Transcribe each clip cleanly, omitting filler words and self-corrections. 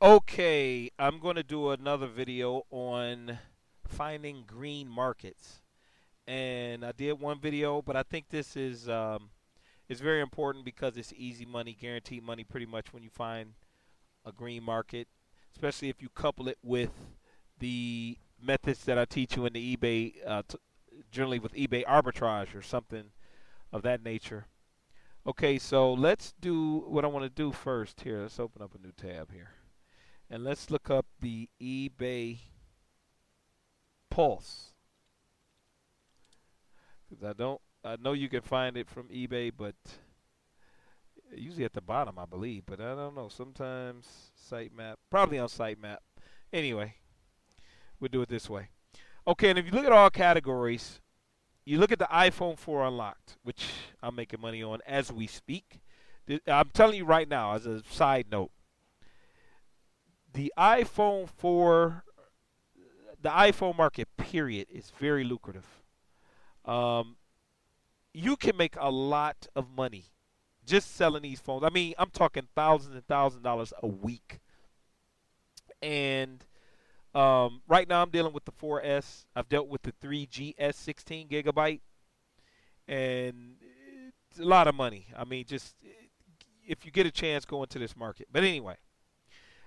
Okay, I'm going to do another video on finding green markets. And I did one video, but I think this is very important because it's easy money, guaranteed money pretty much when you find a green market, especially if you couple it with the methods that I teach you in the eBay, generally with eBay arbitrage or something of that nature. Okay, so let's do what I want to do first here. Let's open up a new tab here. And let's look up the eBay Pulse. Because I know you can find it from eBay, but usually at the bottom, I believe. But I don't know. Sometimes sitemap, probably on sitemap. Anyway, we'll do it this way. Okay, and if you look at all categories, you look at the iPhone 4 unlocked, which I'm making money on as we speak. I'm telling you right now, as a side note, the iPhone 4, the iPhone market, period, is very lucrative. Um, you can make a lot of money just selling these phones. I mean, I'm talking thousands and thousands of dollars a week. And right now, I'm dealing with the 4S. I've dealt with the 3GS 16 gigabyte, and it's a lot of money. I mean, just if you get a chance, go into this market. But anyway,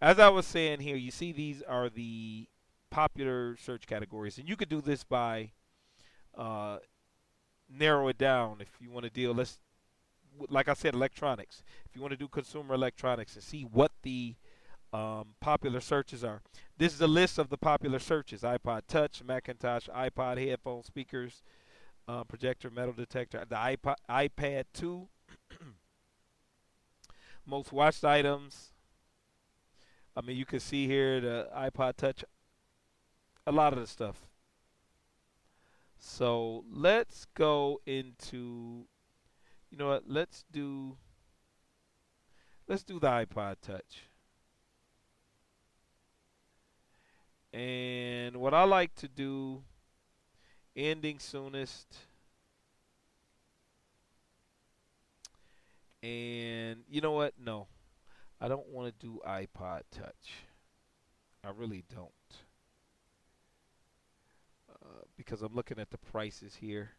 as I was saying here, you see these are the popular search categories, and you could do this by uh, narrow it down if you want to deal. Let's, like I said, electronics. If you want to do consumer electronics and see what the popular searches are. This is a list of the popular searches: iPod Touch, Macintosh, iPod, headphone speakers, projector, metal detector, the iPad 2, most watched items. I mean, you can see here the iPod Touch, a lot of the stuff. So let's go into, you know what? Let's do the iPod Touch. And what I like to do, ending soonest, and you know what? No, I don't want to do iPod Touch. I really don't. Because I'm looking at the prices here.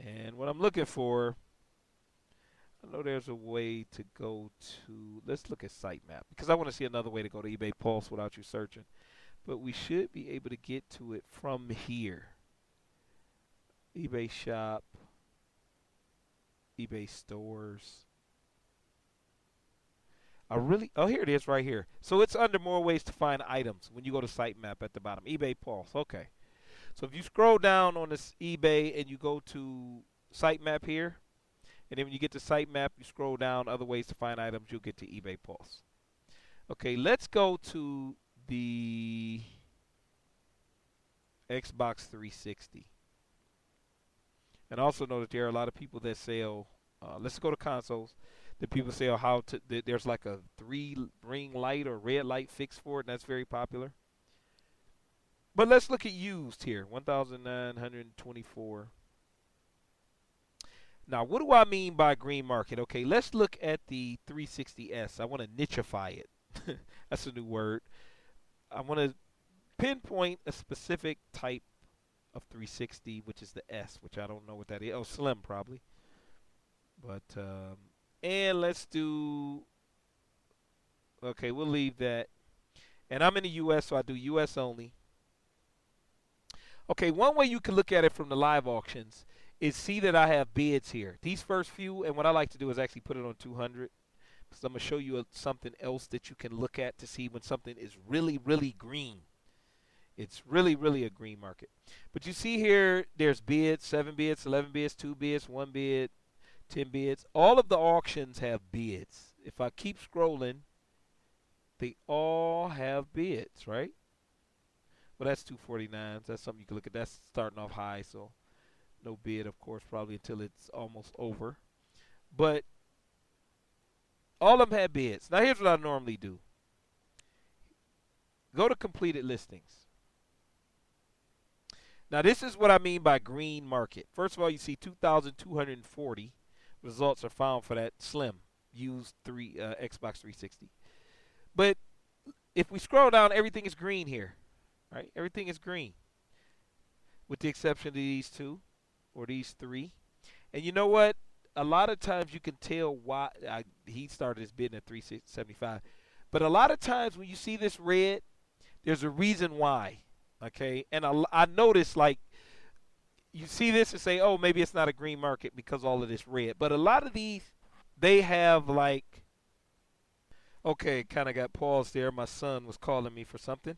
And what I'm looking for, I know there's a way to go to, let's look at sitemap. Because I want to see another way to go to eBay Pulse without you searching. But we should be able to get to it from here. eBay Shop, eBay Stores. Oh, here it is right here. So it's under more ways to find items when you go to sitemap at the bottom. eBay Pulse, okay. So if you scroll down on this eBay and you go to sitemap here, and then when you get to sitemap, you scroll down other ways to find items, you'll get to eBay Pulse. Okay, let's go to the Xbox 360. And also know that there are a lot of people that sell, let's go to consoles, that people sell there's like a 3-ring light or red light fix for it, and that's very popular. But let's look at used here, 1,924. Now, what do I mean by green market? Okay, let's look at the 360S. I want to nicheify it. That's a new word. I want to pinpoint a specific type of 360, which is the S, which I don't know what that is. Oh, slim probably. But and let's do. Okay, we'll leave that. And I'm in the U.S., so I do U.S. only. Okay, one way you can look at it from the live auctions is see that I have bids here. These first few, and what I like to do is actually put it on 200. Because I'm going to show you something else that you can look at to see when something is really, really green. It's really, really a green market. But you see here, there's bids, 7 bids, 11 bids, 2 bids, 1 bid, 10 bids. All of the auctions have bids. If I keep scrolling, they all have bids, right? Well, that's 249s. That's something you can look at. That's starting off high, so no bid, of course, probably until it's almost over. But all of them have bids. Now, here's what I normally do. Go to completed listings. Now, this is what I mean by green market. First of all, you see 2,240 results are found for that slim used Xbox 360. But if we scroll down, everything is green here, right? Everything is green, with the exception of these two or these three. And you know what? A lot of times you can tell why he started his bidding at 375. But a lot of times when you see this red, there's a reason why. Okay, and I notice like you see this and say, oh, maybe it's not a green market because all of this red. But a lot of these, they have like, okay, kind of got paused there. My son was calling me for something.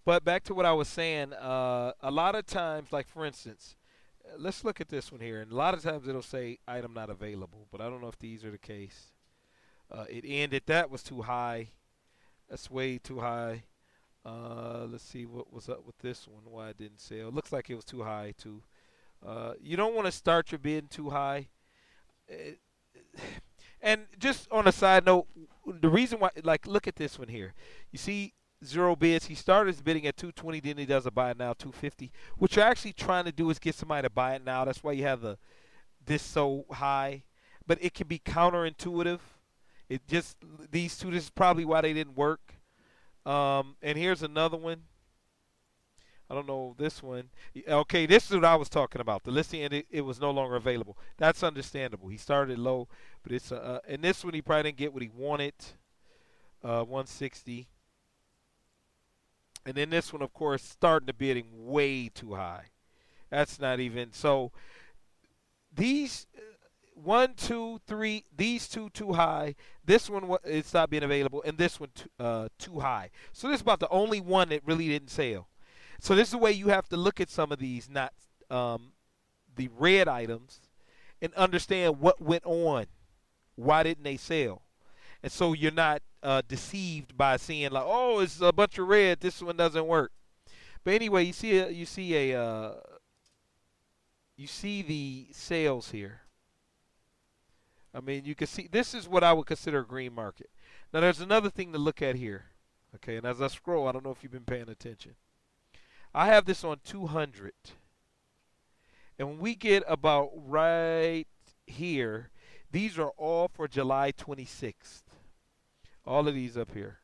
But back to what I was saying, a lot of times, like for instance, let's look at this one here. And a lot of times it'll say item not available, but I don't know if these are the case. It ended. That was too high. That's way too high. Let's see what was up with this one. Why it didn't sell. Looks like it was too high too. You don't want to start your bidding too high. It, and just on a side note, the reason why, like, look at this one here. You see, zero bids. He started his bidding at 220, then he does a buy it now 250. What you're actually trying to do is get somebody to buy it now. That's why you have the this so high. But it can be counterintuitive. It just these two. This is probably why they didn't work. And here's another one. I don't know this one. Okay, this is what I was talking about. The listing and it was no longer available. That's understandable. He started low, but it's and this one he probably didn't get what he wanted. 160. And then this one, of course, starting the bidding way too high. That's not even so. These one, two, three. These two too high. This one it's not being available, and this one too high. So this is about the only one that really didn't sell. So this is the way you have to look at some of these, not the red items, and understand what went on. Why didn't they sell? And so you're not deceived by seeing like, oh, it's a bunch of red. This one doesn't work. But anyway, you see the sales here. I mean, you can see this is what I would consider a green market. Now, there's another thing to look at here. Okay, and as I scroll, I don't know if you've been paying attention. I have this on 200. And when we get about right here, these are all for July 26th. All of these up here.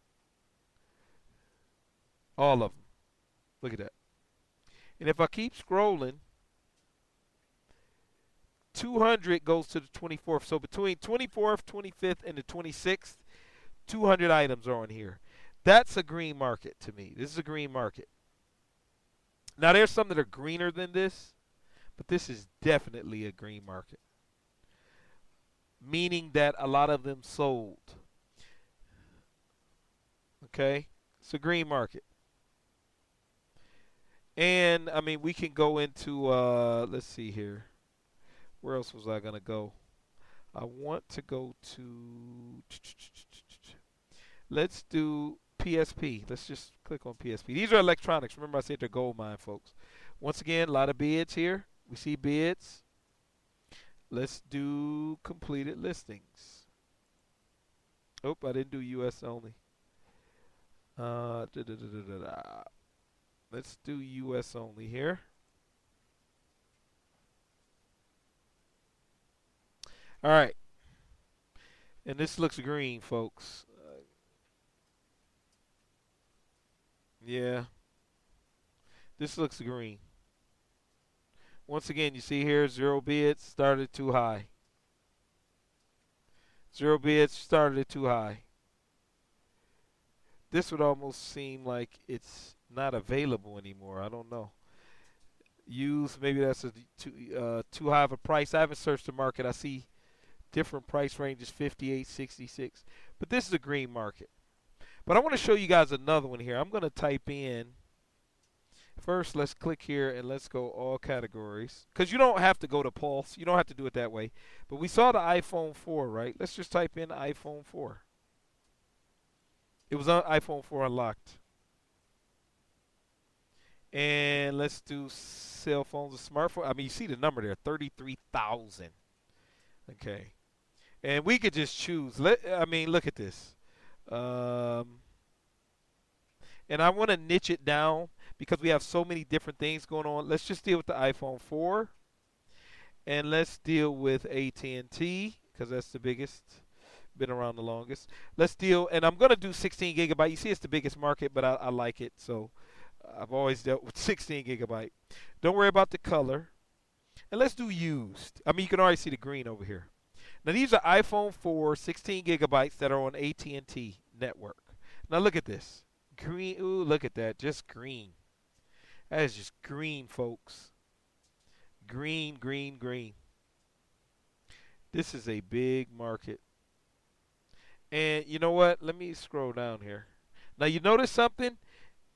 All of them. Look at that. And if I keep scrolling, 200 goes to the 24th. So between 24th, 25th, and the 26th, 200 items are on here. That's a green market to me. This is a green market. Now, there's some that are greener than this, but this is definitely a green market, meaning that a lot of them sold. Okay? It's a green market. And, I mean, we can go into, let's see here. Where else was I going to go? I want to go to, let's do PSP. Let's just click on PSP. These are electronics. Remember I said they're gold mine, folks. Once again, a lot of bids here. We see bids. Let's do completed listings. Oh, I didn't do US only. Let's do US only here. All right. And this looks green, folks. Yeah. This looks green. Once again, you see here, zero bids started too high. Zero bids started too high. This would almost seem like it's not available anymore. I don't know. Used, maybe that's too high of a price. I haven't searched the market. I see different price ranges, 58, 66. But this is a green market. But I want to show you guys another one here. I'm going to type in. First, let's click here and let's go all categories. Because you don't have to go to Pulse. You don't have to do it that way. But we saw the iPhone 4, right? Let's just type in iPhone 4. It was on iPhone 4 unlocked. And let's do cell phones and smartphones. I mean, you see the number there, 33,000. Okay. And we could just choose. I mean, look at this. And I want to niche it down because we have so many different things going on. Let's just deal with the iPhone 4. And let's deal with AT&T because that's the biggest been around the longest. Let's deal, and I'm gonna do 16 gigabyte. You see, it's the biggest market, but I like it, so I've always dealt with 16 gigabyte. Don't worry about the color, and let's do used. I mean, you can already see the green over here. Now these are iPhone 4 16 gigabytes that are on AT&T network. Now look at this, green. Ooh, look at that, just green. That is just green, folks. Green, green, green. This is a big market. And you know what? Let me scroll down here. Now you notice something?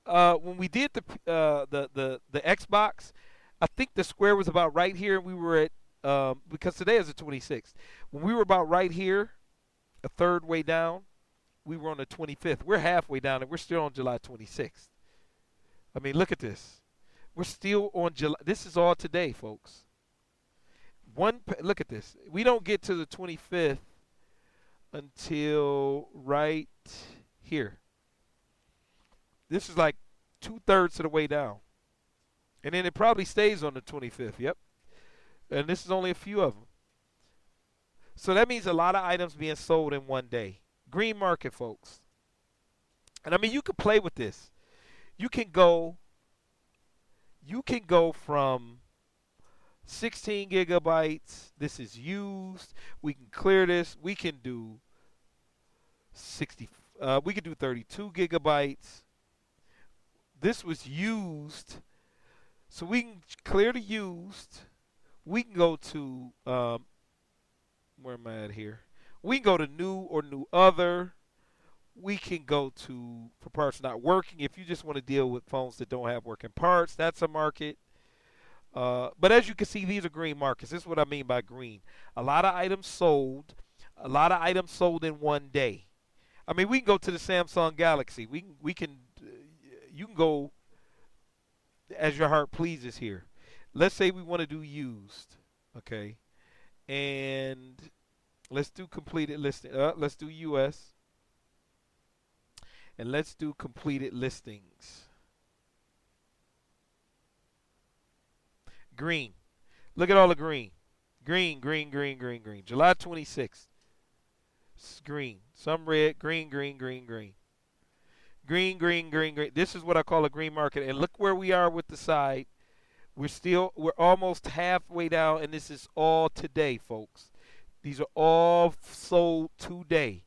When we did the Xbox, I think the square was about right here, and we were at because today is the 26th. When we were about right here, a third way down, we were on the 25th. We're halfway down, and we're still on July 26th. I mean, look at this. We're still on July. This is all today, folks. Look at this. We don't get to the 25th until right here. This is like 2/3 of the way down. And then it probably stays on the 25th. Yep. And this is only a few of them. So that means a lot of items being sold in one day. Green market, folks. And I mean, you can play with this. You can go from 16 gigabytes. This is used. We can clear this. We can do 60. We can do 32 gigabytes. This was used, so we can clear the used. We can go to where am I at here? We can go to new or new other. We can go to for parts not working. If you just want to deal with phones that don't have working parts, that's a market. But as you can see, these are green markets. This is what I mean by green. A lot of items sold. A lot of items sold in one day. I mean, we can go to the Samsung Galaxy. You can go as your heart pleases here. Let's say we want to do used, okay, and let's do completed listing. Let's do US, and let's do completed listings. Green. Look at all the green. Green, green, green, green, green. July 26th. It's green. Some red. Green, green, green, green. Green, green, green, green. This is what I call a green market. And look where we are with the side. We're almost halfway down, and this is all today, folks. These are all sold today.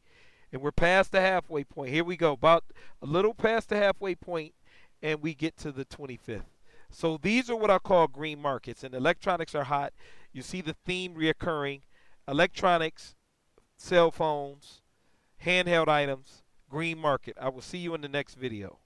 And we're past the halfway point. Here we go. About a little past the halfway point, and we get to the 25th. So these are what I call green markets, and electronics are hot. You see the theme reoccurring. Electronics, cell phones, handheld items, green market. I will see you in the next video.